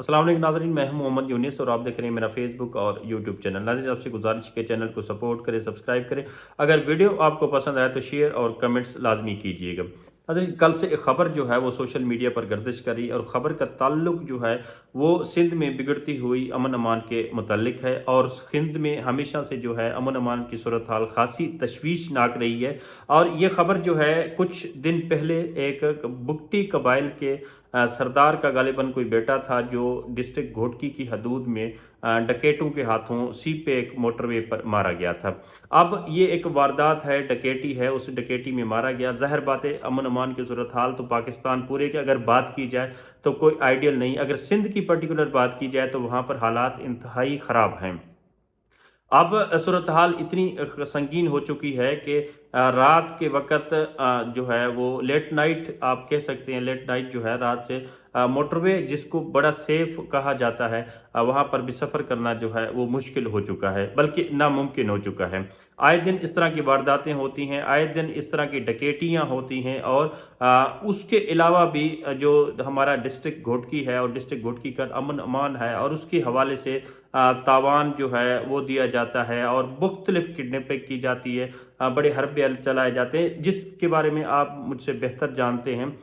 अस्सलाम वालेकुम नाज़रीन, मैं हूं मोहम्मद यूनिस और आप देख रहे हैं मेरा फेसबुक और यूट्यूब चैनल। नाज़रीन, आपसे गुजारिश के चैनल को सपोर्ट करें, सब्सक्राइब करें। अगर वीडियो आपको पसंद आए तो शेयर और कमेंट्स लाजमी कीजिएगा। नाज़रीन, कल से एक ख़बर जो है वो सोशल मीडिया पर गर्दिश कर रही है और ख़बर का ताल्लुक जो है वो सिंध में बिगड़ती हुई अमन अमान के मुतल्लिक है। और सिंध में हमेशा से जो है अमन अमान की सूरत हाल खासी तशवीशनाक रही है। और ये ख़बर जो है कुछ दिन पहले एक बुगटी कबाइल के सरदार का गालिबन कोई बेटा था जो डिस्ट्रिक्ट घोटकी की हदूद में डकैतों के हाथों सी पे एक मोटरवे पर मारा गया था। अब ये एक वारदात है, डकैती है, उस डकैती में मारा गया। ज़ाहिर बात है अमन अमान की सूरत हाल तो पाकिस्तान पूरे की अगर बात की जाए तो कोई आइडियल नहीं, अगर सिंध की पर्टिकुलर बात की जाए तो वहाँ पर हालात इंतहाई ख़राब हैं। अब सूरत हाल इतनी संगीन हो चुकी है कि रात के वक़्त जो है वो लेट नाइट आप कह सकते हैं, लेट नाइट जो है रात से मोटरवे जिसको बड़ा सेफ कहा जाता है, वहाँ पर भी सफ़र करना जो है वो मुश्किल हो चुका है, बल्कि नामुमकिन हो चुका है। आए दिन इस तरह की वारदातें होती हैं, आए दिन इस तरह की डकैतियाँ होती हैं। और उसके अलावा भी जो हमारा डिस्ट्रिक्ट घोटकी है और डिस्ट्रिक्ट घोटकी का अमन अमान है और उसके हवाले से तावान जो है वो दिया जाता है और मुख्तलिफ किडनैपिंग की जाती है, बड़े हरबे चलाए जाते हैं जिसके बारे में आप मुझसे बेहतर जानते हैं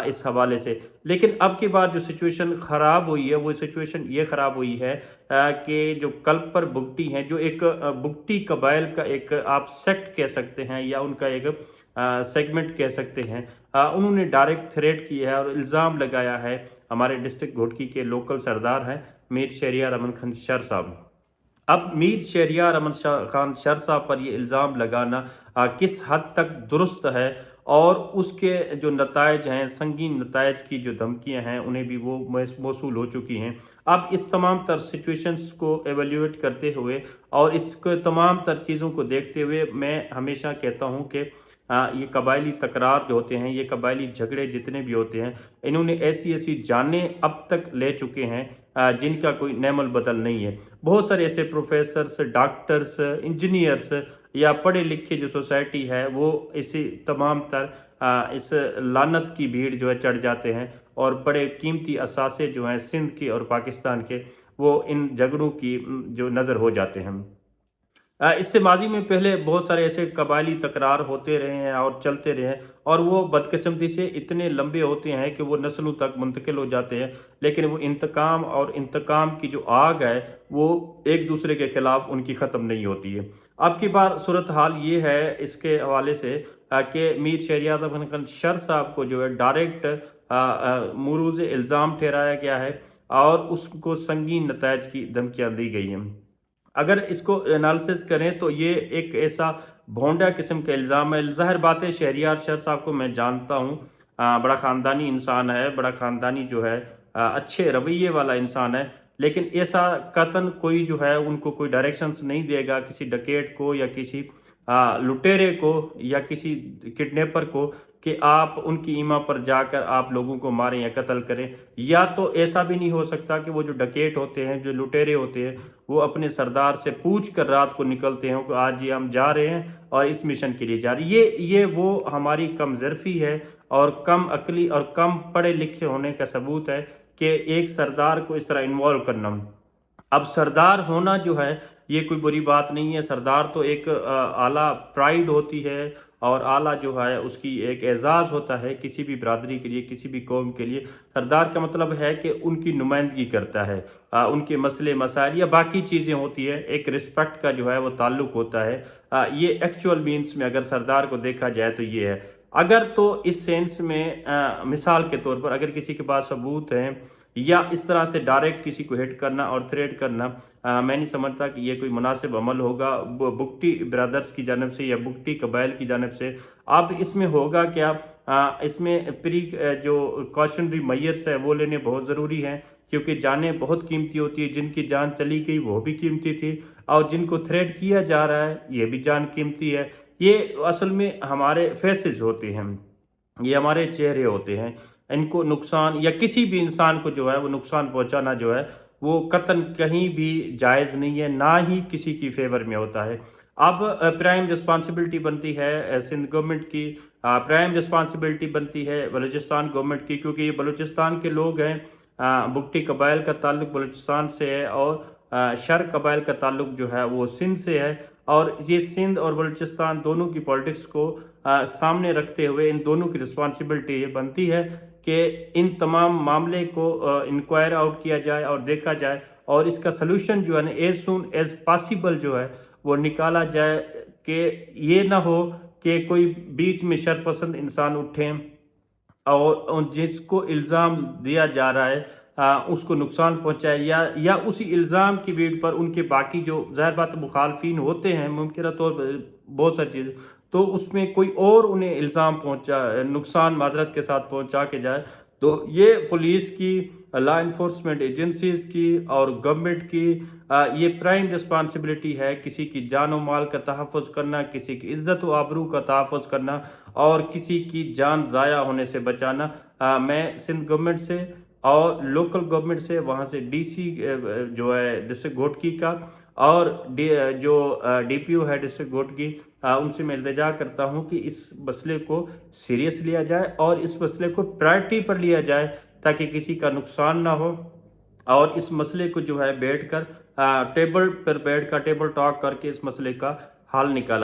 इस हवाले से। लेकिन अब की बार जो सिचुएशन ख़राब हुई है वो सिचुएशन ये ख़राब हुई है कि जो कल्प पर बुगटी हैं, जो एक बुगटी कबाइल का एक आप सेक्ट कह सकते हैं या उनका एक सेगमेंट कह सकते हैं, उन्होंने डायरेक्ट थ्रेट किया है और इल्ज़ाम लगाया है हमारे डिस्ट्रिक्ट घोटकी के लोकल सरदार हैं मीर शहरियार अमन खान शर साहब। अब मीर शहरियार अमन खान शर साहब पर ये इल्ज़ाम लगाना किस हद तक दुरुस्त है और उसके जो नतायज हैं, संगीन नतायज की जो धमकियां हैं उन्हें भी वो मौसूल हो चुकी हैं। अब इस तमाम तर सिचुएशंस को एवेल्यूएट करते हुए और इसको तमाम तर चीज़ों को देखते हुए मैं हमेशा कहता हूँ कि ये कबायली तकरार जो होते हैं, ये कबायली झगड़े जितने भी होते हैं, इन्होंने ऐसी ऐसी जानें अब तक ले चुके हैं जिनका कोई नेमल बदल नहीं है। बहुत सारे ऐसे प्रोफेसर्स, डॉक्टर्स, इंजीनियर्स या पढ़े लिखे जो सोसाइटी है वो इसी तमाम तर इस लानत की भीड़ जो है चढ़ जाते हैं और बड़े कीमती असासे जो हैं सिंध के और पाकिस्तान के, वो इन झगड़ों की जो नज़र हो जाते हैं। इससे माजी में पहले बहुत सारे ऐसे कबायली तकरार होते रहे हैं और चलते रहे हैं और वो बदकिस्मती से इतने लंबे होते हैं कि वो नस्लों तक मुंतकिल हो जाते हैं। लेकिन वो इंतकाम और इंतकाम की जो आग है वो एक दूसरे के खिलाफ उनकी ख़त्म नहीं होती है। अब की बार सूरत हाल ये है इसके हवाले से कि मीर शहरियार अमन खान शर साहब को जो है डायरेक्ट मुरूज़ इल्ज़ाम ठहराया गया है और उसको संगीन नतायज की धमकियाँ दी गई हैं। अगर इसको एनालिसिस करें तो ये एक ऐसा भोंडा किस्म का इल्ज़ाम है। ज़ाहिर बात है शहरियार शर साहब को मैं जानता हूँ, बड़ा ख़ानदानी इंसान है, बड़ा ख़ानदानी जो है अच्छे रवैये वाला इंसान है। लेकिन ऐसा कतन कोई जो है उनको कोई डायरेक्शंस नहीं देगा किसी डकैत को या किसी लुटेरे को या किसी किडनैपर को कि आप उनकी ईमा पर जाकर आप लोगों को मारें या कत्ल करें। या तो ऐसा भी नहीं हो सकता कि वो जो डकैत होते हैं, जो लुटेरे होते हैं, वो अपने सरदार से पूछ कर रात को निकलते हैं कि आज ये हम जा रहे हैं और इस मिशन के लिए जा रहे हैं। ये वो हमारी कमज़र्फ़ी है और कम अक्ली और कम पढ़े लिखे होने का सबूत है कि एक सरदार को इस तरह इन्वॉल्व करना। अब सरदार होना जो है ये कोई बुरी बात नहीं है। सरदार तो एक आला प्राइड होती है और आला जो है उसकी एक एजाज़ होता है किसी भी बरादरी के लिए, किसी भी कौम के लिए। सरदार का मतलब है कि उनकी नुमाइंदगी करता है, उनके मसले मसाइल या बाकी चीज़ें होती हैं, एक रिस्पेक्ट का जो है वो ताल्लुक़ होता है। ये एक्चुअल मीन्स में अगर सरदार को देखा जाए तो ये है। अगर तो इस सेंस में मिसाल के तौर पर अगर किसी के पास सबूत हैं या इस तरह से डायरेक्ट किसी को हिट करना और थ्रेट करना, मैं नहीं समझता कि ये कोई मुनासिब अमल होगा बुगटी ब्रदर्स की जानब से या बुगटी कबाइल की जानब से। अब इसमें होगा क्या, इसमें प्री जो कॉशनरी मैयर्स है वो लेने बहुत ज़रूरी हैं क्योंकि जानें बहुत कीमती होती है। जिनकी जान चली गई वो भी कीमती थी और जिनको थ्रेट किया जा रहा है ये भी जान कीमती है। ये असल में हमारे फेसेस होते हैं, ये हमारे चेहरे होते हैं। इनको नुकसान या किसी भी इंसान को जो है वो नुकसान पहुंचाना जो है वो कतन कहीं भी जायज़ नहीं है, ना ही किसी की फेवर में होता है। अब प्राइम रिस्पांसिबिलिटी बनती है सिंध गवर्नमेंट की, प्राइम रिस्पांसिबिलिटी बनती है बलूचिस्तान गवर्नमेंट की, क्योंकि ये बलूचिस्तान के लोग हैं बुगटी कबाइल का ताल्लुक बलूचिस्तान से है और शर कबाइल का ताल्लुक जो है वो सिंध से है। और ये सिंध और बलूचिस्तान दोनों की पॉलिटिक्स को सामने रखते हुए इन दोनों की रिस्पॉन्सिबिलिटी ये बनती है कि इन तमाम मामले को इंक्वायर आउट किया जाए और देखा जाए और इसका सलूशन जो है ना एज सून एज पॉसिबल जो है वो निकाला जाए कि ये ना हो कि कोई बीच में शरपसंद इंसान उठें और जिसको इल्ज़ाम दिया जा रहा है उसको नुकसान पहुंचाए या उसी इल्ज़ाम की बीट पर उनके बाकी जो ज़ाहिर बात मुखालफिन होते हैं मुमकिन तौर पर बहुत सारी चीज़ तो उसमें कोई और उन्हें इल्ज़ाम पहुंचा नुकसान माजरत के साथ पहुंचा के जाए। तो ये पुलिस की लॉ इन्फोर्समेंट एजेंसीज की और गवर्नमेंट की ये प्राइम रिस्पॉन्सिबिलिटी है किसी की जान और माल का तहफ़्फ़ुज़ करना, किसी की इज़्ज़त व आबरू का तहफ़्फ़ुज़ करना और किसी की जान ज़ाया होने से बचाना। मैं सिंध गवर्नमेंट से और लोकल गवर्नमेंट से वहाँ से डीसी जो है डिस्ट्रिक्ट घोटकी का और जो डीपीओ है डिस्ट्रिक्ट घोटकी उनसे मैं इल्तिजा करता हूँ कि इस मसले को सीरियस लिया जाए और इस मसले को प्रायोरिटी पर लिया जाए ताकि किसी का नुकसान ना हो और इस मसले को जो है बैठकर टेबल पर बैठकर टेबल टॉक करके इस मसले का हल निकाला